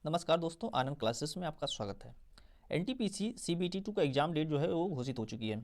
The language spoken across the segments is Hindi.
नमस्कार दोस्तों, आनंद क्लासेस में आपका स्वागत है। एनटीपीसी सीबीटी 2 का एग्जाम डेट जो है वो घोषित हो चुकी है।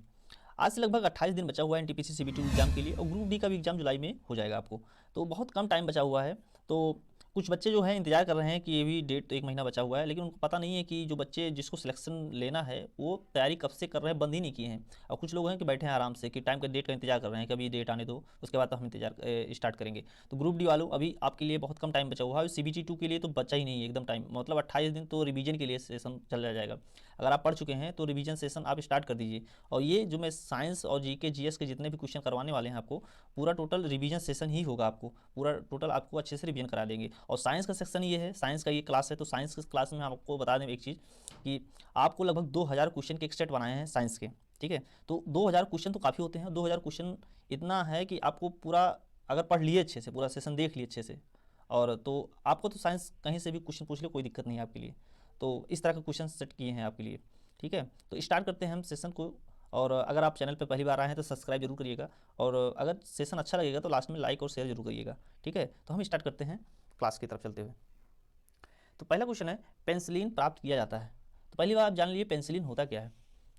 आज से लगभग 28 दिन बचा हुआ है एनटीपीसी सीबीटी एग्जाम के लिए और ग्रुप डी का भी एग्जाम जुलाई में हो जाएगा आपको। तो बहुत कम टाइम बचा हुआ है। तो कुछ बच्चे जो हैं इंतजार कर रहे हैं कि ये भी डेट तो 1 महीना बचा हुआ है, लेकिन उनको पता नहीं है कि जो बच्चे जिसको सिलेक्शन लेना है वो तैयारी कब से कर रहे हैं, बंद ही नहीं किए हैं। और कुछ लोग हैं कि बैठे हैं आराम से कि टाइम का डेट का इंतजार कर रहे हैं, कभी डेट आने दो उसके बाद तो हम इंतजार स्टार्ट करेंगे। तो ग्रुप डी वालों अभी आपके लिए बहुत कम टाइम बचा हुआ है। सीबीटी 2 के लिए तो बचा ही नहीं है एकदम टाइम, मतलब 28 दिन तो रिवीजन के लिए सेशन चला जाएगा। अगर आप पढ़ चुके हैं तो रिवीजन सेशन आप स्टार्ट कर दीजिए। और ये जो मैं साइंस और जीके जीएस के जितने भी क्वेश्चन करवाने वाले हैं आपको, पूरा टोटल रिवीजन सेशन ही होगा। आपको पूरा टोटल आपको अच्छे से रिवीजन करा देंगे। और साइंस का सेक्शन ये है, साइंस का ये क्लास है। तो साइंस की क्लास में आपको बता दें एक चीज़ कि आपको लगभग 2000 क्वेश्चन के एक सेट बनाए हैं साइंस के। ठीक है, तो 2000 क्वेश्चन तो काफ़ी होते हैं। 2000 क्वेश्चन इतना है कि आपको पूरा अगर पढ़ लिए अच्छे से, पूरा सेशन देख लिए अच्छे से, और तो आपको तो साइंस कहीं से भी क्वेश्चन पूछ ले कोई दिक्कत नहीं है आपके लिए। तो इस तरह के क्वेश्चन सेट किए हैं आपके लिए। ठीक है, तो स्टार्ट करते हैं हम सेशन को। और अगर आप चैनल पर पहली बार आए हैं तो सब्सक्राइब जरूर करिएगा, और अगर सेशन अच्छा लगेगा तो लास्ट में लाइक और शेयर जरूर करिएगा। ठीक है, तो हम स्टार्ट करते हैं क्लास की तरफ चलते हुए। तो पहला क्वेश्चन है, पेंसिलिन प्राप्त किया जाता है। तो पहली बार आप जान लीजिए पेंसिलिन होता क्या है।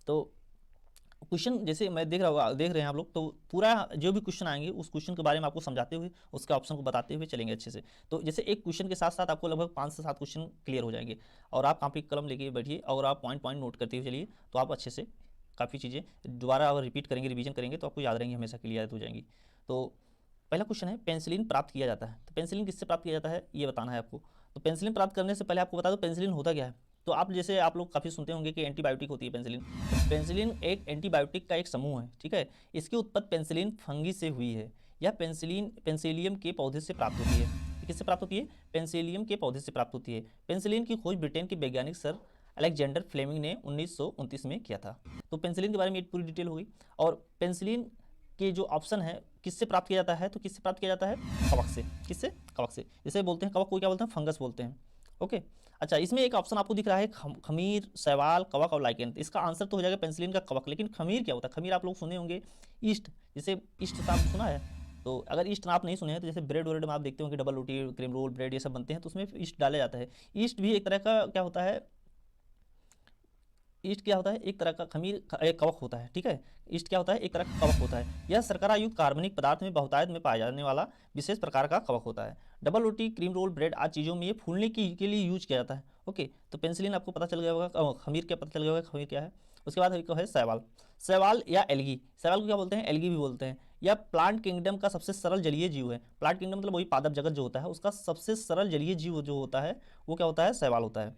तो क्वेश्चन जैसे मैं देख रहे हैं आप लोग, तो पूरा जो भी क्वेश्चन आएंगे उस क्वेश्चन के बारे में आपको समझाते हुए, उसके ऑप्शन को बताते हुए चलेंगे अच्छे से। तो जैसे एक क्वेश्चन के साथ साथ आपको लगभग 5 से 7 क्वेश्चन क्लियर हो जाएंगे, और आप कॉपी कलम लेके बैठिए और आप पॉइंट पॉइंट नोट करते हुए चलिए। तो आप अच्छे से काफ़ी चीज़ें दोबारा अगर रिपीट करेंगे, रिवीजन करेंगे तो आपको याद रहेंगी, हमेशा के लिए याद हो जाएंगी। तो पहला क्वेश्चन है, पेंसिलिन प्राप्त किया जाता है। तो पेंसिलिन किससे प्राप्त किया जाता है ये बताना है आपको। तो पेंसिलिन प्राप्त करने से पहले आपको बता दो पेंसिलिन होता क्या है। तो आप जैसे आप लोग काफ़ी सुनते होंगे कि एंटीबायोटिक होती है पेंसिलिन। पेंसिलिन एक एंटीबायोटिक का एक समूह है। ठीक है, इसकी उत्पत्ति पेंसिलिन फंगी से हुई है। यह पेंसिलिन पेंसिलियम के पौधे से प्राप्त होती है। किससे प्राप्त होती है? पेंसिलियम के पौधे से प्राप्त होती है। पेंसिलिन की खोज ब्रिटेन के वैज्ञानिक सर अलेक्जेंडर फ्लेमिंग ने 1929 में किया था। तो पेंसिलिन के बारे में ये पूरी डिटेल हो गई। और पेंसिलिन के जो ऑप्शन है किससे प्राप्त किया जाता है, तो किससे प्राप्त किया जाता है? कवक से। किससे? कवक से। जैसे बोलते हैं कवक को क्या बोलते हैं? फंगस बोलते हैं। ओके, अच्छा, इसमें एक ऑप्शन आपको दिख रहा है खमीर, शैवाल, कवक और लाइकेन। इसका आंसर तो हो जाएगा पेंसिलिन का कवक। लेकिन खमीर क्या होता है? खमीर आप लोग सुने होंगे, ईस्ट। जैसे ईस्ट का आपने सुना है? तो अगर ईस्ट आप नहीं सुने हैं तो जैसे ब्रेड व्रेड में आप देखते होंगे, डबल रोटी, क्रीम रोल, ब्रेड ये सब बनते हैं तो उसमें ईस्ट डाला जाता है। ईस्ट भी एक तरह का क्या होता है? ईस्ट क्या होता है? एक तरह का खमीर एक कवक होता है। ठीक है, ईस्ट क्या होता है? एक तरह का कवक होता है। यह शर्करा युक्त कार्बनिक पदार्थ में बहुतायत में पाया जाने वाला विशेष प्रकार का कवक होता है। डबल रोटी, क्रीम रोल, ब्रेड आदि चीज़ों में ये फूलने की के लिए यूज किया जाता है। ओके, तो पेंसिलिन आपको पता चल गया होगा, खमीर क्या पता चल गया होगा, खमीर क्या है। उसके बाद एक है शैवाल। शैवाल या एल्गी। शैवाल को क्या बोलते हैं? एल्गी भी बोलते हैं। यह प्लांट किंगडम का सबसे सरल जलीय जीव है। प्लांट किंगडम मतलब वही पादप जगत जो होता है, उसका सबसे सरल जलीय जीव जो होता है वो क्या होता है? शैवाल होता है।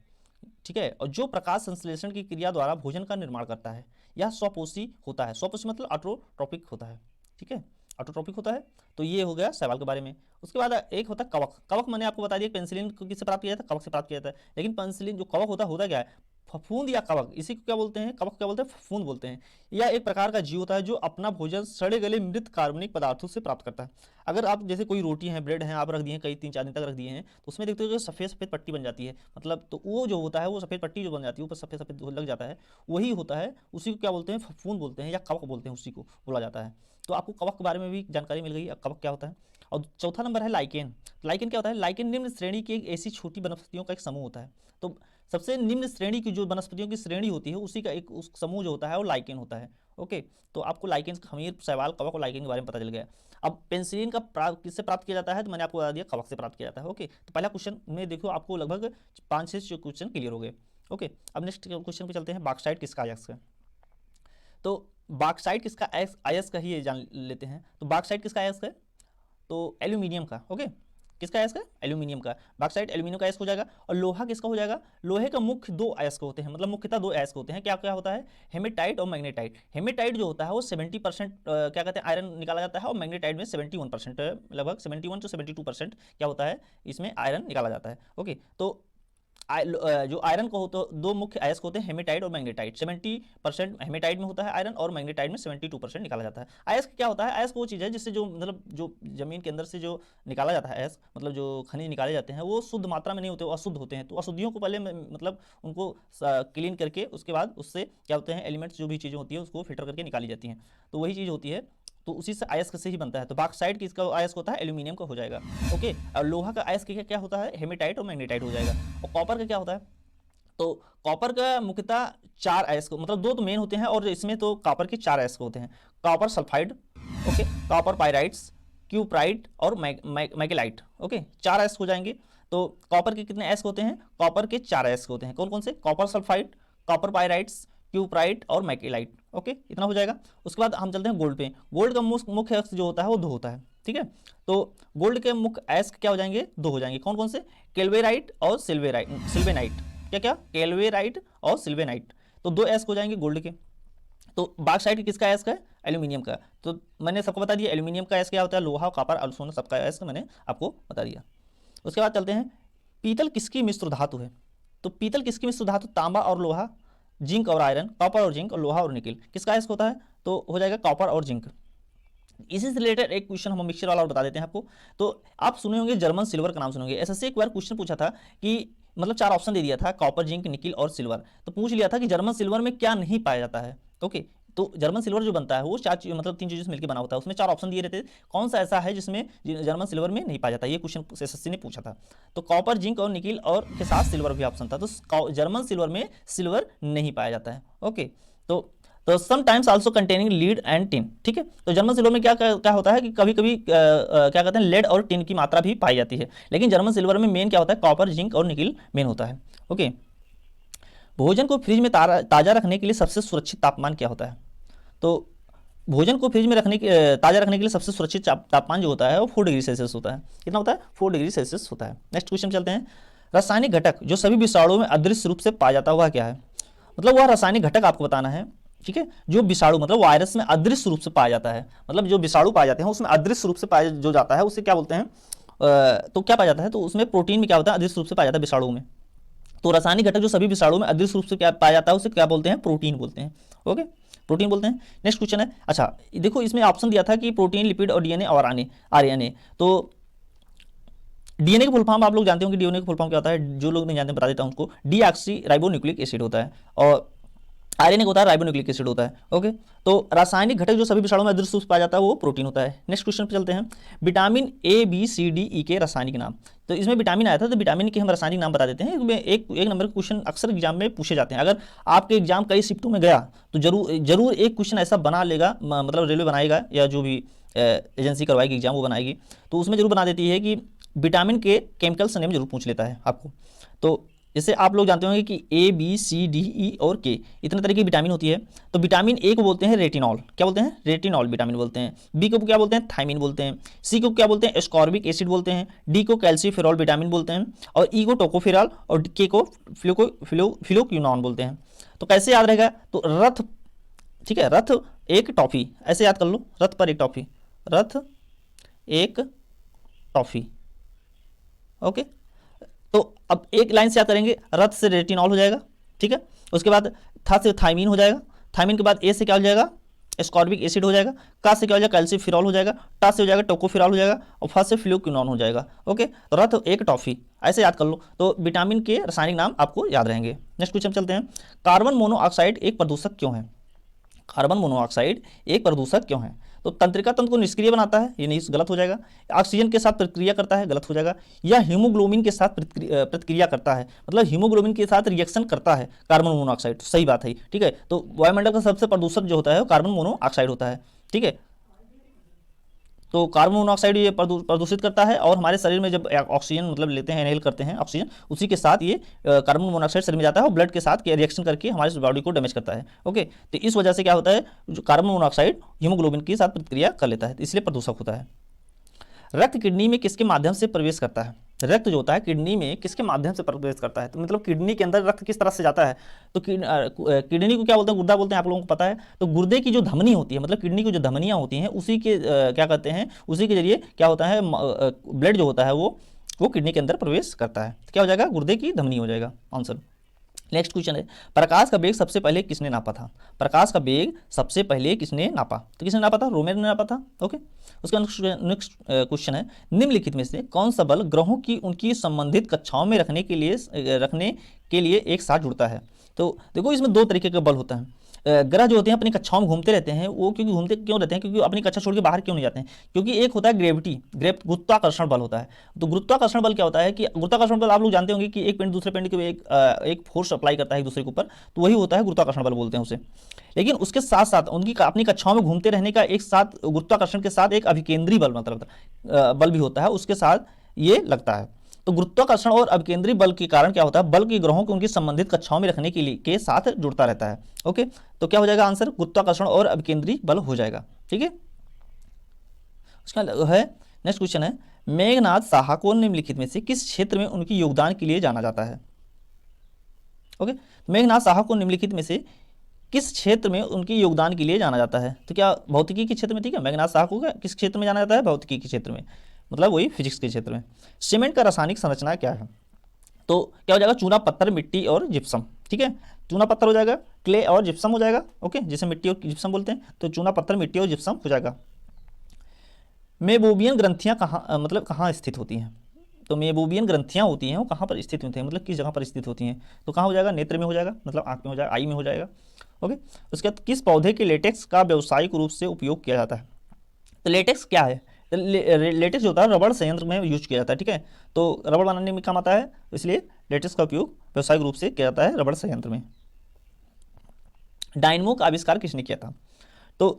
ठीक है, और जो प्रकाश संश्लेषण की क्रिया द्वारा भोजन का निर्माण करता है, यह स्वपोषी होता है। स्वपोषी मतलब ऑटोट्रोपिक होता है। ठीक है, ऑटोट्रोपिक होता है। तो ये हो गया शैवाल के बारे में। उसके बाद एक होता है कवक। कवक मैंने आपको बता दिया पेंसिलिन को किससे प्राप्त किया जाता है? कवक से प्राप्त किया जाता है। लेकिन पेंसिलिन जो कवक होता क्या है? फफूंद या कवक, इसी को क्या बोलते हैं? कवक क्या बोलते हैं? फफूंद बोलते हैं। यह एक प्रकार का जीव होता है जो अपना भोजन सड़े गले मृत कार्बनिक पदार्थों से प्राप्त करता है। अगर आप जैसे कोई रोटी है, ब्रेड है, आप रख दिए कई 3-4 दिन तक रख दिए हैं, तो उसमें देखते हो सफ़ेद सफ़ेद पट्टी बन जाती है। मतलब तो वो जो होता है, वो सफ़ेद पट्टी जो बन जाती है, ऊपर सफ़ेद सफ़ेद लग जाता है, वही होता है। उसी को क्या बोलते हैं? फफूंद बोलते हैं या कवक बोलते हैं, उसी को बोला जाता है। तो आपको कवक के बारे में भी जानकारी मिल गई, कवक क्या होता है। और चौथा नंबर है लाइकेन। लाइकेन क्या होता है? लाइकेन निम्न श्रेणी की एक ऐसी छोटी वनस्पतियों का एक समूह होता है। तो सबसे निम्न श्रेणी की जो वनस्पतियों की श्रेणी होती है उसी का एक उस समूह जो होता है वो लाइकेन होता है। ओके, तो आपको लाइकेन, खमीर, शैवाल, कवक और लाइकेन के बारे में पता चल गया। अब पेंसिलिन का किससे प्राप्त किया जाता है? तो मैंने आपको बता दिया कवक से प्राप्त किया जाता है। ओके, तो पहला क्वेश्चन में देखो आपको लगभग 5 से 6 क्वेश्चन क्लियर हो गए। ओके, अब नेक्स्ट क्वेश्चन पे चलते हैं, बॉक्साइट किसका अयस्क है। तो बॉक्साइट किसका अयस्क है ये जान लेते हैं। तो बॉक्साइट किसका अयस्क है? तो एल्यूमिनियम का। ओके, किसका अयस्क है? एल्यूमिनियम का। बॉक्साइट एल्यूमिनियम का अयस्क हो जाएगा। और लोहा किसका हो जाएगा? लोहे का मुख्य 2 अयस्क होते हैं, मतलब मुख्यतः 2 अयस्क होते हैं। क्या क्या होता है? हेमेटाइट और मैग्नेटाइट। हेमेटाइट जो होता है वो 70% क्या कहते हैं आयरन निकाला जाता है, और मैग्नेटाइट में 71%, लगभग 71 से 72% क्या होता है इसमें आयरन निकाला जाता है। ओके, तो जो आयरन को तो 2 मुख्य अयस्क होते हैं, हेमेटाइट और मैग्नेटाइट। 70% हेमेटाइट में होता है आयरन, और मैग्नेटाइट में 72% निकाला जाता है। अयस्क क्या होता है? अयस्क वो चीज़ है जिससे जो मतलब जो जमीन के अंदर से जो निकाला जाता है अयस्क, मतलब जो खनिज निकाले जाते हैं वो शुद्ध मात्रा में नहीं होते, वो अशुद्ध होते हैं। तो अशुद्धियों को पहले मतलब उनको क्लीन करके उसके बाद उससे क्या होते हैं एलिमेंट्स, जो भी चीज़ें होती है उसको फिल्टर करके निकाली जाती हैं। तो वही चीज़ होती है। तो उसी से अयस्क से ही बनता है। तो बॉक्साइट किसका अयस्क होता है? एल्यूमिनियम का हो जाएगा। ओके, और लोहा का अयस्क क्या क्या होता है? हेमेटाइट और मैग्नेटाइट हो जाएगा। और कॉपर का क्या होता है? तो कॉपर का मुख्यतः 4 अयस्क, मतलब 2 तो मेन होते हैं और इसमें तो कॉपर के 4 अयस्क होते हैं। Copper sulphide, okay, copper pyrites, cuprite और मैकेलाइट। ओके, 4 अयस्क हो जाएंगे। तो कॉपर के कितने अयस्क होते हैं? कॉपर के 4 अयस्क होते हैं। कौन कौन से? Copper sulphide, copper pyrites, cuprite और मैकेलाइट। ओके, इतना हो जाएगा। उसके बाद हम चलते हैं गोल्ड पे। गोल्ड का मुख्य अयस्क जो होता है वो 2 होता है। ठीक है, तो गोल्ड के मुख्य अयस्क क्या हो जाएंगे? 2 हो जाएंगे। कौन कौन से? केल्वेराइट और सिल्वेनाइट। क्या क्या? केल्वेराइट और सिल्वेनाइट। तो 2 अयस्क हो जाएंगे गोल्ड के। तो बॉक्साइट किसका अयस्क है? एल्यूमिनियम का। तो मैंने सबको बता दिया एल्यूमिनियम का अयस्क क्या होता है, लोहा, कॉपर और सोना सबका अयस्क मैंने आपको बता दिया। उसके बाद चलते हैं, पीतल किसकी मिश्र धातु है? तो पीतल किसकी मिश्र धातु? तांबा और लोहा, जिंक और आयरन, कॉपर और जिंक, और लोहा और निकिल। किसका अयस्क होता है? तो हो जाएगा कॉपर और जिंक। इसी से रिलेटेड एक क्वेश्चन हम मिक्सचर वाला और बता देते हैं आपको। तो आप सुने होंगे जर्मन सिल्वर का नाम सुने होंगे। एसएससी एक बार क्वेश्चन पूछा था कि मतलब 4 ऑप्शन दे दिया था, कॉपर, जिंक, निकिल और सिल्वर। तो पूछ लिया था कि जर्मन सिल्वर में क्या नहीं पाया जाता है। ओके, तो जर्मन सिल्वर जो बनता है वो 4 मतलब 3 चीज़ों से मिलकर बना होता है। उसमें 4 ऑप्शन दिए रहते थे, कौन सा ऐसा है जिसमें जर्मन सिल्वर में नहीं पाया जाता। ये क्वेश्चन एसएससी ने पूछा था। तो कॉपर, जिंक और निकिल और के साथ सिल्वर भी ऑप्शन था। तो जर्मन सिल्वर में सिल्वर नहीं पाया जाता है। ओके, तो sometimes also containing lead and tin. ठीक है, तो जर्मन सिल्वर में क्या होता है कि कभी कभी क्या कहते हैं, लेड और टिन की मात्रा भी पाई जाती है। लेकिन जर्मन सिल्वर में मेन क्या होता है? कॉपर, जिंक और निकिल मेन होता है। ओके, भोजन को फ्रिज में ताज़ा रखने के लिए सबसे सुरक्षित तापमान क्या होता है? तो भोजन को फ्रिज में ताज़ा रखने के लिए सबसे सुरक्षित तापमान जो होता है वो 4 डिग्री सेल्सियस होता है। कितना होता है? 4 डिग्री सेल्सियस होता है। नेक्स्ट क्वेश्चन चलते हैं, रासायनिक घटक जो सभी विषाणुओं में अदृश्य रूप से पाया जाता हुआ क्या है? मतलब वह रासायनिक घटक आपको बताना है। ठीक है, जो विषाणु मतलब वायरस में अदृश्य रूप से पाया जाता है, मतलब जो विषाणु पाए जाते हैं उसमें अदृश्य रूप से पाया जो जाता है उसे क्या बोलते हैं? तो क्या पाया जाता है? तो उसमें प्रोटीन में क्या होता है? अदृश्य रूप से पाया जाता है विषाणु में। तो रासायनिक घटक जो सभी विषाणु में अदृश्य रूप से क्या पाया जाता है उसे क्या बोलते हैं? प्रोटीन बोलते हैं। ओके, प्रोटीन बोलते हैं। नेक्स्ट क्वेश्चन है, अच्छा देखो इसमें ऑप्शन दिया था कि प्रोटीन, लिपिड और डीएनए और आरएनए। तो डीएनए की फुल फॉर्म आप लोग जानते होंगे, डीएनए की फुल फॉर्म क्या होता है? जो लोग नहीं जानते बता देता हूं उनको, डीऑक्सी राइबोन्यूक्लिक एसिड होता है, और आरएनए होता है राइबोन्यूक्लिक एसिड होता है। ओके, तो रासायनिक घटक जो सभी विषाणुओं में अदृश्य रूप से पाया जाता है वो प्रोटीन होता है। नेक्स्ट क्वेश्चन पे चलते हैं, vitamin A, B, C, D, E के रासायनिक नाम। तो इसमें विटामिन आया था, तो विटामिन के हम रासायनिक नाम बता देते हैं। एक नंबर के क्वेश्चन अक्सर एग्जाम में पूछे जाते हैं। अगर आपके एग्जाम कई शिफ्टों में गया तो जरूर एक क्वेश्चन ऐसा बना लेगा, मतलब रेलवे बनाएगा या जो भी एजेंसी करवाएगी एग्जाम वो बनाएगी, तो उसमें जरूर बना देती है कि विटामिन के केमिकल्स नेम जरूर पूछ लेता है आपको। तो जैसे आप लोग जानते होंगे कि ए, बी, सी, डी, ई और के इतने तरह की विटामिन होती है। तो विटामिन ए को बोलते हैं रेटिनॉल। क्या बोलते हैं? रेटिनॉल विटामिन बोलते हैं। बी को क्या बोलते हैं? थायमिन बोलते हैं। सी को क्या बोलते हैं? एस्कॉर्बिक एसिड बोलते हैं। डी को कैल्सीफेरॉल विटामिन बोलते हैं। और ई को टोकोफेरॉल और के को फिलोक्विनोन बोलते हैं। तो कैसे याद रहेगा? तो रथ, ठीक है, रथ एक टॉफी, ऐसे याद कर लो, रथ पर एक टॉफी, रथ एक टॉफी। ओके, तो अब एक लाइन से याद करेंगे, रथ से रेटिनॉल हो जाएगा। ठीक है, उसके बाद था से थायमीन हो जाएगा। थायमीन के बाद ए से क्या हो जाएगा? एस्कॉर्बिक एसिड हो जाएगा। का से क्या हो जाएगा? कैल्सीफेरॉल हो जाएगा। टा से हो जाएगा टोकोफेरॉल हो जाएगा। और फा से फ्लूक्विनोन हो जाएगा। ओके, तो रथ एक टॉफी, ऐसे याद कर लो। तो विटामिन के रासायनिक नाम आपको याद रहेंगे। नेक्स्ट क्वेश्चन चलते हैं, कार्बन मोनोऑक्साइड एक प्रदूषक क्यों है? कार्बन मोनोऑक्साइड एक प्रदूषक क्यों है? तो तंत्रिका तंत्र को निष्क्रिय बनाता है, ये नहीं, गलत हो जाएगा। ऑक्सीजन के साथ प्रतिक्रिया करता है, गलत हो जाएगा। या हीमोग्लोबिन के साथ प्रतिक्रिया करता है, मतलब हीमोग्लोबिन के साथ रिएक्शन करता है कार्बन मोनोऑक्साइड, तो सही बात है। ठीक है, तो वायुमंडल का सबसे प्रदूषक जो होता है वो कार्बन मोनोऑक्साइड होता है। ठीक है, तो कार्बन मोनोऑक्साइड ये प्रदूषित करता है, और हमारे शरीर में जब ऑक्सीजन मतलब लेते हैं, इनहेल करते हैं ऑक्सीजन, उसी के साथ ये कार्बन मोनोऑक्साइड शरीर में जाता है और ब्लड के साथ रिएक्शन करके हमारे बॉडी को डैमेज करता है। ओके, तो इस वजह से क्या होता है, जो कार्बन मोनोऑक्साइड हीमोग्लोबिन के साथ प्रतिक्रिया कर लेता है, तो इसलिए प्रदूषक होता है। रक्त किडनी में किसके माध्यम से प्रवेश करता है? रक्त जो होता है किडनी में किसके माध्यम से प्रवेश करता है? तो मतलब किडनी के अंदर रक्त किस तरह से जाता है? तो किडनी को क्या बोलते हैं? गुर्दा बोलते हैं, आप लोगों को पता है। तो गुर्दे की जो धमनी होती है, मतलब किडनी की जो धमनियाँ होती हैं, उसी के क्या कहते हैं, उसी के जरिए क्या होता है, ब्लड जो होता है वो किडनी के अंदर प्रवेश करता है। तो क्या हो जाएगा? गुर्दे की धमनी हो जाएगा आंसर। नेक्स्ट क्वेश्चन है, प्रकाश का वेग सबसे पहले किसने नापा था? प्रकाश का वेग सबसे पहले किसने नापा? तो किसने नापा था? रोमेर ने नापा था। ओके, उसका नेक्स्ट क्वेश्चन है, निम्नलिखित में से कौन सा बल ग्रहों की उनकी संबंधित कक्षाओं में रखने के लिए एक साथ जुड़ता है? तो देखो इसमें 2 तरीके का बल होता है। ग्रह जो होते हैं अपनी कक्षाओं में घूमते रहते हैं, वो क्योंकि घूमते क्यों रहते हैं, क्योंकि अपनी कक्षा छोड़ के बाहर क्यों नहीं जाते हैं, क्योंकि एक होता है ग्रेविटी, गुरुत्वाकर्षण बल होता है। तो गुरुत्वाकर्षण बल क्या होता है कि गुरुत्वाकर्षण बल आप लोग जानते होंगे कि एक पिंड दूसरे पिंड के एक फोर्स अप्लाई करता है एक दूसरे के ऊपर, तो वही होता है गुरुत्वाकर्षण बल बोलते हैं उसे। लेकिन उसके साथ साथ उनकी अपनी कक्षाओं में घूमते रहने का एक साथ गुरुत्वाकर्षण के साथ एक अभिकेंद्री बल मतलब बल भी होता है, उसके साथ ये लगता है। तो गुरुत्वाकर्षण और अभिकेंद्री बल के कारण क्या होता है, बल के ग्रहों को उनकी संबंधित कक्षाओं में रखने के लिए के साथ जुड़ता रहता है। ओके, तो क्या हो जाएगा आंसर, गुरुत्वाकर्षण और अभिकेंद्री बल हो जाएगा। ठीक है, उसका है नेक्स्ट क्वेश्चन है, मेघनाथ साहा को निम्नलिखित में से किस क्षेत्र में उनके योगदान के लिए जाना जाता है। ओके, मेघनाथ साहा को निम्नलिखित में से किस क्षेत्र में उनके योगदान के लिए जाना जाता है, तो क्या भौतिकी के क्षेत्र में, ठीक है, मेघनाथ साहा को किस क्षेत्र में जाना जाता है, भौतिकी के क्षेत्र में, मतलब वही फिजिक्स के क्षेत्र में। सीमेंट का रासायनिक संरचना क्या है, तो क्या हो जाएगा, चूना पत्थर मिट्टी और जिप्सम। ठीक है, चूना पत्थर हो जाएगा, क्ले और जिप्सम हो जाएगा। ओके, जिसे मिट्टी और जिप्सम बोलते हैं, तो चूना पत्थर मिट्टी और जिप्सम हो जाएगा। मेबोबियन ग्रंथियां कहाँ मतलब कहाँ स्थित होती हैं, तो मेबोबियन ग्रंथियां होती हैं वो कहाँ पर स्थित होती हैं, मतलब किस जगह पर स्थित होती हैं, तो कहाँ हो जाएगा, नेत्र में हो जाएगा, मतलब आँख में हो जाएगा, आई में हो जाएगा। ओके, उसके बाद किस पौधे के लेटेक्स का व्यावसायिक रूप से उपयोग किया जाता है, तो लेटेक्स क्या है, तो लेटेक्स जो होता है रबड़ संयंत्र में यूज किया जाता है। ठीक है, तो रबड़ बनाने में काम आता है, इसलिए लेटेक्स का उपयोग व्यावसायिक रूप से किया जाता है रबड़ संयंत्र में। डायनमो का आविष्कार किसने किया था, तो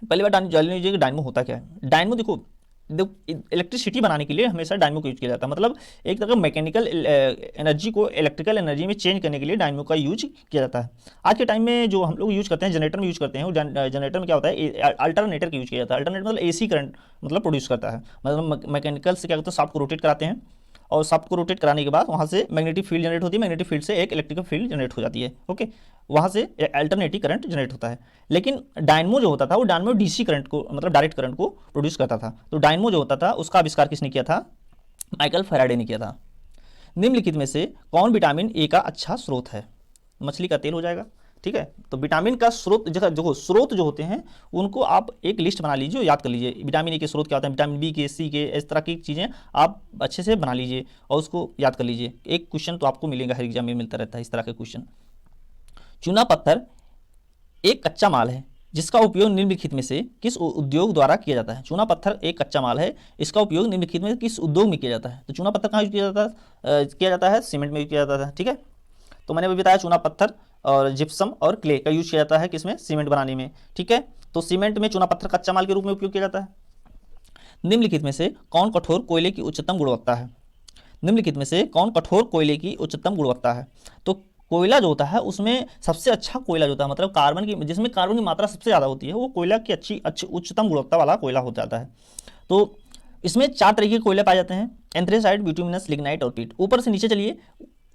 पहली बार जान लीजिए कि डायनमो होता क्या है। डायनमो देखो इलेक्ट्रिसिटी बनाने के लिए हमेशा डायनमो का यूज किया जाता है, मतलब एक तरह का मैकेनिकल एनर्जी को इलेक्ट्रिकल एनर्जी में चेंज करने के लिए डायनमो का यूज किया जाता है। आज के टाइम में जो हम लोग यूज करते हैं जनरेटर में यूज करते हैं, जनरेटर में क्या होता है, अल्टरनेटर का यूज किया जाता है। अल्टरनेटर मतलब एसी करंट मतलब प्रोड्यूस करता है, मतलब मैकेनिकल से क्या करते हैं, शाफ्ट को रोटेट कराते हैं, और शाफ्ट को रोटेट कराने के बाद वहाँ से मैग्नेटिक फील्ड जनरेट होती है, मैग्नेटिक फील्ड से एक इलेक्ट्रिकल फील्ड जनरेट हो जाती है। ओके, वहाँ से अल्टरनेटिव करंट जनरेट होता है। लेकिन डायनमो जो होता था वो डायनमो डीसी करंट को मतलब डायरेक्ट करंट को प्रोड्यूस करता था। तो डायनमो जो होता था उसका आविष्कार किसने किया था, माइकल फैराडे ने किया था। निम्नलिखित में से कौन विटामिन ए का अच्छा स्रोत है, मछली का तेल हो जाएगा। ठीक है, तो विटामिन का स्रोत जो स्रोत जो होते हैं उनको आप एक लिस्ट बना लीजिए, याद कर लीजिए विटामिन ए के स्रोत क्या होते हैं, विटामिन बी के, सी के, इस तरह की चीज़ें आप अच्छे से बना लीजिए और उसको याद कर लीजिए। एक क्वेश्चन तो आपको मिलेगा, हर एग्जाम में मिलता रहता है इस तरह के क्वेश्चन। चूना पत्थर एक कच्चा माल है जिसका उपयोग निम्नलिखित में से किस उद्योग द्वारा किया जाता है। चूना पत्थर एक कच्चा माल है, इसका उपयोग निम्नलिखित में किस उद्योग में किया जाता है, तो चूना पत्थर कहाँ यूज किया जाता है, सीमेंट में यूज किया जाता है। ठीक है, तो मैंने अभी बताया चूना पत्थर और जिप्सम और क्ले का यूज किया जाता है किसमें, सीमेंट बनाने में। ठीक है, तो सीमेंट में चूना पत्थर कच्चा माल के रूप में उपयोग किया जाता है। निम्नलिखित में से कौन कठोर कोयले की उच्चतम गुणवत्ता है, निम्नलिखित में से कौन कठोर कोयले की उच्चतम गुणवत्ता है, तो कोयला जो होता है उसमें सबसे अच्छा कोयला जो होता है, मतलब कार्बन की, जिसमें कार्बन की मात्रा सबसे ज़्यादा होती है, वो कोयला की अच्छी उच्चतम गुणवत्ता वाला कोयला हो जाता है। तो इसमें 4 तरीके के कोयले पाए जाते हैं, एंथ्रेसाइट, बिटुमिनस, लिग्नाइट और पीट। ऊपर से नीचे चलिए,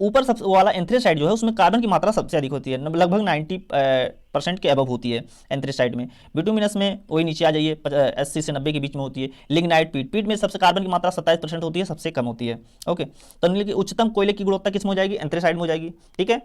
ऊपर सबसे वाला एंथ्रेसाइट जो है उसमें कार्बन की मात्रा सबसे अधिक होती है, लगभग 90% के अबव होती है एंथ्रेसाइट में। बिटुमिनस में वही नीचे आ जाइए 80 से 90 के बीच में होती है। लिग्नाइट, पीट में सबसे कार्बन की मात्रा 27% होती है, सबसे कम होती है। ओके, तो नील की उच्चतम कोयले की गुणवत्ता किस में हो जाएगी, एंथ्रेसाइट में हो जाएगी। ठीक है,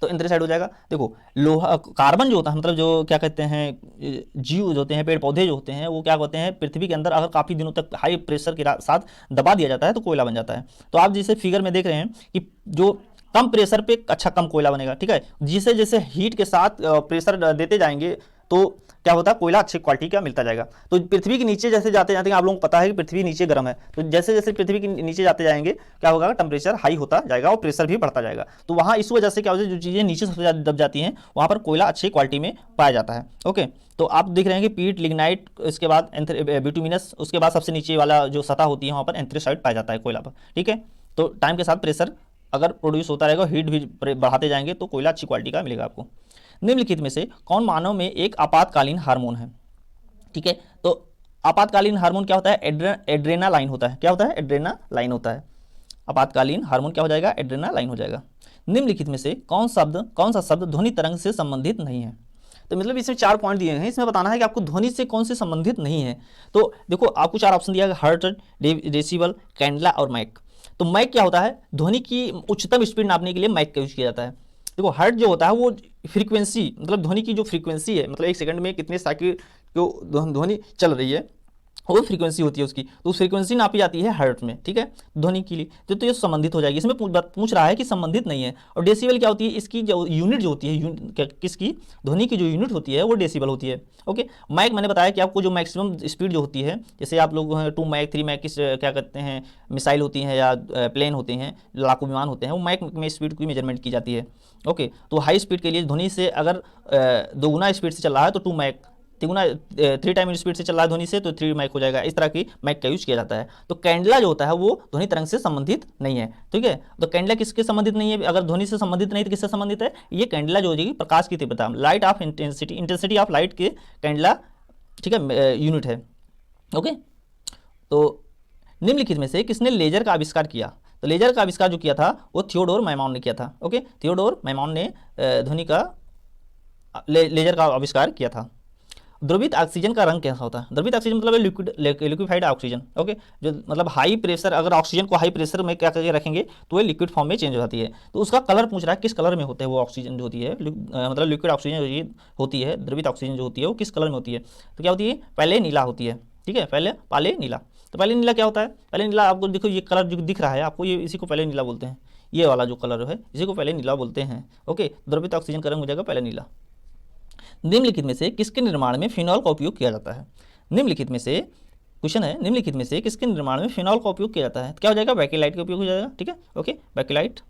तो एंथ्रेसाइड हो जाएगा। देखो लोहा कार्बन जो होता है मतलब जो क्या कहते हैं जीव जो होते हैं, पेड़ पौधे जो होते हैं, वो क्या होते हैं पृथ्वी के अंदर अगर काफ़ी दिनों तक हाई प्रेशर के साथ दबा दिया जाता है तो कोयला बन जाता है। तो आप जैसे फिगर में देख रहे हैं कि जो कम प्रेशर पे अच्छा कम कोयला बनेगा। ठीक है, जिसे जैसे हीट के साथ प्रेशर देते जाएंगे तो क्या होता है, कोयला अच्छी क्वालिटी का मिलता जाएगा। तो पृथ्वी के नीचे जैसे जाते जाते आप लोगों को पता है कि पृथ्वी नीचे गर्म है, तो जैसे जैसे पृथ्वी के नीचे जाते जाएंगे क्या होगा, टेम्परेचर हाई होता जाएगा और प्रेशर भी बढ़ता जाएगा। तो वहाँ इस वजह से क्या होता है, जो चीज़ें नीचे सबसे ज़्यादा दब जाती हैं वहाँ पर कोयला अच्छी क्वालिटी में पाया जाता है। ओके, तो आप देख रहे हैं कि पीट, लिग्नाइट, इसके बाद बिटुमिनस, उसके बाद सबसे नीचे वाला जो सतह होती है वहाँ पर एंथ्रेसाइट पाया जाता है कोयला पर। ठीक है, तो टाइम के साथ प्रेशर अगर प्रोड्यूस होता रहेगा, हीट भी बढ़ाते जाएंगे तो कोयला अच्छी क्वालिटी का मिलेगा आपको। निम्नलिखित में से कौन मानव में एक आपातकालीन हार्मोन है। ठीक है, तो आपातकालीन हार्मोन क्या होता है, एड्रेनालाइन होता है। क्या होता है, एड्रेनालाइन होता है। आपातकालीन हार्मोन क्या हो जाएगा, एड्रेनालाइन हो जाएगा। निम्नलिखित में से कौन सा शब्द ध्वनि तरंग से संबंधित नहीं है, तो मतलब इसमें 4 पॉइंट दिए हैं, इसमें बताना है कि आपको ध्वनि से कौन से संबंधित नहीं है। तो देखो आपको 4 ऑप्शन दिया है, हर्ट्ज, डेसिबल, कैंडला और माइक। तो माइक क्या होता है, ध्वनि की उच्चतम स्पीड नापने के लिए माइक का यूज किया जाता है। देखो हर्ट्ज जो होता है वो फ्रीक्वेंसी मतलब ध्वनि की जो फ्रीक्वेंसी है, मतलब 1 सेकंड में कितने साइकिल जो ध्वनि चल रही है वो फ्रीक्वेंसी होती है उसकी, तो उस फ्रीक्वेंसी नापी जाती है हर्ट्ज में, ठीक है, ध्वनि के लिए। तो ये संबंधित हो जाएगी। इसमें पूछ रहा है कि संबंधित नहीं है। और डेसिबल क्या होती है, इसकी जो यूनिट जो होती है, किसकी, ध्वनि की जो यूनिट होती है वो डेसिबल होती है। ओके, मैक मैंने बताया कि आपको जो मैक्सिमम स्पीड जो होती है, जैसे आप लोग 2 मैक 3 मैक की क्या कहते हैं मिसाइल होती हैं या प्लेन होते हैं, लड़ाकू विमान होते हैं, वो मैक में स्पीड की मेजरमेंट की जाती है। ओके, तो हाई स्पीड के लिए ध्वनि से अगर 2 गुना स्पीड से चल रहा है तो 2 मैक, 3 टाइम स्पीड से चल रहा है ध्वनि से तो 3 मैक हो जाएगा। इस तरह की मैक का यूज किया जाता है। तो कैंडला जो होता है वो ध्वनि तरंग से संबंधित नहीं है, ठीक है। तो कैंडला किसके संबंधित नहीं है, अगर ध्वनि से संबंधित नहीं तो किससे संबंधित है, ये कैंडला जो हो जाएगी प्रकाश की तीव्रता, light of intensity, intensity of light के कैंडला, ठीक है, यूनिट है। ओके, तो निम्नलिखित में से किसने लेजर का आविष्कार किया। तो लेजर का आविष्कार जो किया था वो थियोडोर मैमॉन ने किया था। ओके, थियोडोर मैमॉन ने ध्वनि का लेजर का आविष्कार किया था। द्रवित ऑक्सीजन का रंग कैसा होता है। द्रवित ऑक्सीजन मतलब लिक्विफाइड ऑक्सीजन। ओके, जो मतलब हाई प्रेशर, अगर ऑक्सीजन को हाई प्रेशर में क्या करके रखेंगे तो वो लिक्विड फॉर्म में चेंज हो जाती है। तो उसका कलर पूछ रहा है किस कलर में होते हैं वो ऑक्सीजन जो होती है, मतलब लिक्विड ऑक्सीजन जो होती है, द्रवित ऑक्सीजन जो होती है वो किस कलर में होती है। तो क्या होती है, पहले नीला होती है, ठीक है, पहले नीला। तो पहले नीला क्या होता है, पहले नीला आपको देखो ये कलर जो दिख रहा है आपको, ये इसी को पहले नीला बोलते हैं। ये वाला जो कलर है इसी को पहले नीला बोलते हैं। ओके, द्रवित ऑक्सीजन का रंग हो जाएगा पहले नीला। निम्नलिखित में से किसके निर्माण में फिनॉल का उपयोग किया जाता है। निम्नलिखित में से क्वेश्चन है, निम्नलिखित में से किसके निर्माण में फिनॉल का उपयोग किया जाता है। तो क्या हो जाएगा, बैकेलाइट का उपयोग हो जाएगा, ठीक है। Okay, Bakelite.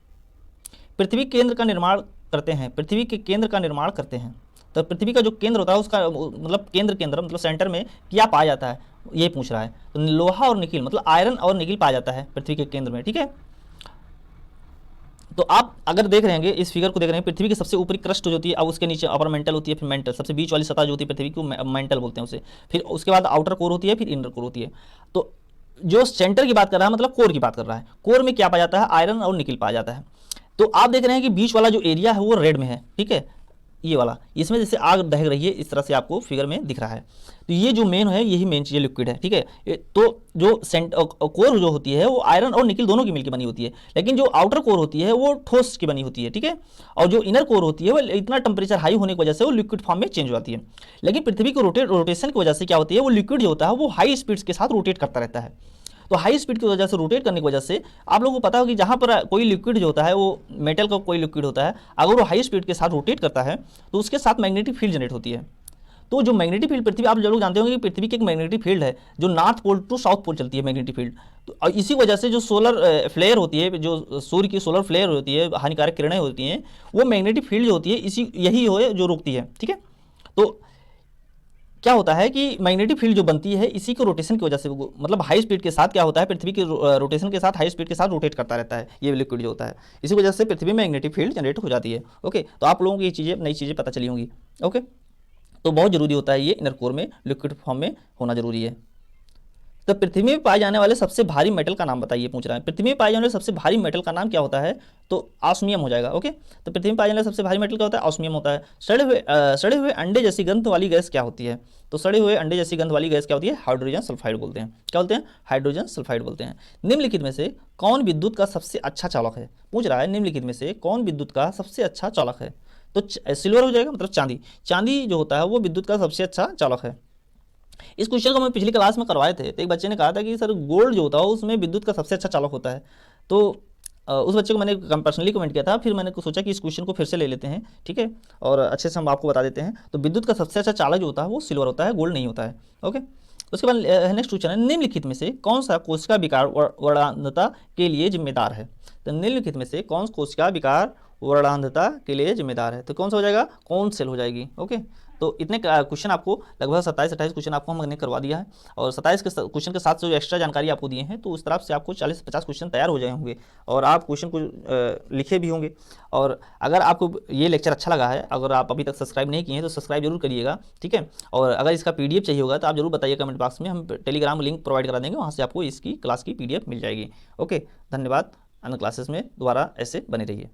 पृथ्वी केंद्र का निर्माण करते हैं, पृथ्वी के केंद्र का निर्माण करते हैं। तो पृथ्वी का जो केंद्र होता है उसका मतलब केंद्र मतलब सेंटर में क्या पाया जाता है ये पूछ रहा है। तो लोहा और निकिल मतलब आयरन और निकिल पाया जाता है पृथ्वी के केंद्र में, ठीक है। तो आप अगर देख रहे हैं इस फिगर को देख रहे हैं, पृथ्वी की सबसे ऊपरी क्रस्ट जो होती है, अब उसके नीचे अपर मेंटल होती है, फिर मेंटल, सबसे बीच वाली सतह जो होती है पृथ्वी को मेंटल बोलते हैं उसे, फिर उसके बाद आउटर कोर होती है, फिर इनर कोर होती है। तो जो सेंटर की बात कर रहा है मतलब कोर की बात कर रहा है, कोर में क्या पाया जाता है, आयरन और निकिल पाया जाता है। तो आप देख रहे हैं कि बीच वाला जो एरिया है वो रेड में है, ठीक है, ये वाला, इसमें जैसे आग दहक रही है इस तरह से आपको फिगर में दिख रहा है। तो ये जो मेन है यही मेन चीज़ लिक्विड है, ठीक है। तो जो कोर जो होती है वो आयरन और निकिल दोनों की मिलकर बनी होती है, लेकिन जो आउटर कोर होती है वो ठोस की बनी होती है, ठीक है। और जो इनर कोर होती है वो इतना टेम्परेचर हाई होने की वजह से वो लिक्विड फॉर्म में चेंज हो जाती है। लेकिन पृथ्वी को रोटेशन की वजह से क्या होती है, वो लिक्विड जो होता है वो हाई स्पीड्स के साथ रोटेट करता रहता है। तो हाई स्पीड की वजह से रोटेट करने की वजह से आप लोगों को पता हो कि जहाँ पर कोई लिक्विड जो होता है वो मेटल का कोई लिक्विड होता है, अगर वो हाई स्पीड के साथ रोटेट करता है तो उसके साथ मैग्नेटिक फील्ड जनरेट होती है। तो जो मैग्नेटिक फील्ड पृथ्वी, आप लोग जानते होंगे कि पृथ्वी की एक मैग्नेटिक फील्ड है जो north pole to south pole चलती है मैग्नेटिक फील्ड। तो इसी वजह से जो सोलर फ्लेयर होती है, जो सूर्य की सोलर फ्लेयर होती है, हानिकारक किरणें होती हैं, वो मैग्नेटिक फील्ड जो होती है इसी यही हो जो रोकती है, ठीक है। तो क्या होता है कि मैग्नेटिक फील्ड जो बनती है इसी को रोटेशन की वजह से, मतलब हाई स्पीड के साथ क्या होता है, पृथ्वी के रोटेशन के साथ हाई स्पीड के साथ रोटेट करता रहता है ये लिक्विड जो होता है, इसी वजह से पृथ्वी में मैग्नेटिक फील्ड जनरेट हो जाती है। ओके, तो आप लोगों को ये चीज़ें नई चीज़ें पता चली होंगी। ओके, तो बहुत जरूरी होता है ये इनर कोर में लिक्विड फॉर्म में होना जरूरी है। तो पृथ्वी में पाए जाने वाले सबसे भारी मेटल का नाम बताइए, पूछ रहा है। पृथ्वी में पाए जाने वाले सबसे भारी मेटल का नाम क्या होता है, तो ऑस्मियम हो जाएगा। ओके, तो पृथ्वी में पाए जाने वाला सबसे भारी मेटल क्या होता है, ऑस्मियम होता है। सड़े हुए अंडे जैसी गंध वाली गैस क्या होती है, तो सड़े हुए अंडे जैसी गंध वाली गैस क्या होती है, हाइड्रोजन सल्फाइड बोलते हैं। क्या बोलते हैं, हाइड्रोजन सल्फाइड बोलते हैं। निम्नलिखित में से कौन विद्युत का सबसे अच्छा चालक है, पूछ रहा है निम्नलिखित में से कौन विद्युत का सबसे अच्छा चालक है। तो सिल्वर हो जाएगा, मतलब चांदी। चांदी जो होता है वो विद्युत का सबसे अच्छा चालक है। इस क्वेश्चन को मैं पिछली क्लास में करवाए थे, तो एक बच्चे ने कहा था कि सर गोल्ड जो होता है उसमें विद्युत का सबसे अच्छा चालक होता है। तो उस बच्चे को मैंने पर्सनली कमेंट किया था, फिर मैंने सोचा कि इस क्वेश्चन को फिर से ले लेते हैं, ठीक है, और अच्छे से हम आपको बता देते हैं। तो विद्युत का सबसे अच्छा चालक जो होता है वो सिल्वर होता है, गोल्ड नहीं होता है। ओके, उसके बाद नेक्स्ट क्वेश्चन है, निम्नलिखित में से कौन सा कोशिका विकार वर्णांधता के लिए जिम्मेदार है। तो निम्नलिखित में से कौन कोशिका विकार वर्णांधता के लिए जिम्मेदार है, तो कौन सा हो जाएगा, कौन सेल हो जाएगी। ओके, तो इतने क्वेश्चन आपको लगभग 27-28 क्वेश्चन आपको हमने करवा दिया है, और 27 के क्वेश्चन के साथ जो एक्स्ट्रा जानकारी आपको दिए हैं, तो उस तरफ से आपको 40-50 क्वेश्चन तैयार हो जाए होंगे, और आप क्वेश्चन को लिखे भी होंगे। और अगर आपको ये लेक्चर अच्छा लगा है, अगर आप अभी तक सब्सक्राइब नहीं किए हैं तो सब्सक्राइब जरूर करिएगा, ठीक है। और अगर इसका PDF चाहिए होगा तो आप जरूर बताइए कमेंट बॉक्स में, हम टेलीग्राम लिंक प्रोवाइड करा देंगे, वहाँ से आपको इसकी क्लास की PDF मिल जाएगी। ओके, धन्यवाद। अन्य क्लासेस में दोबारा ऐसे बने रहिए।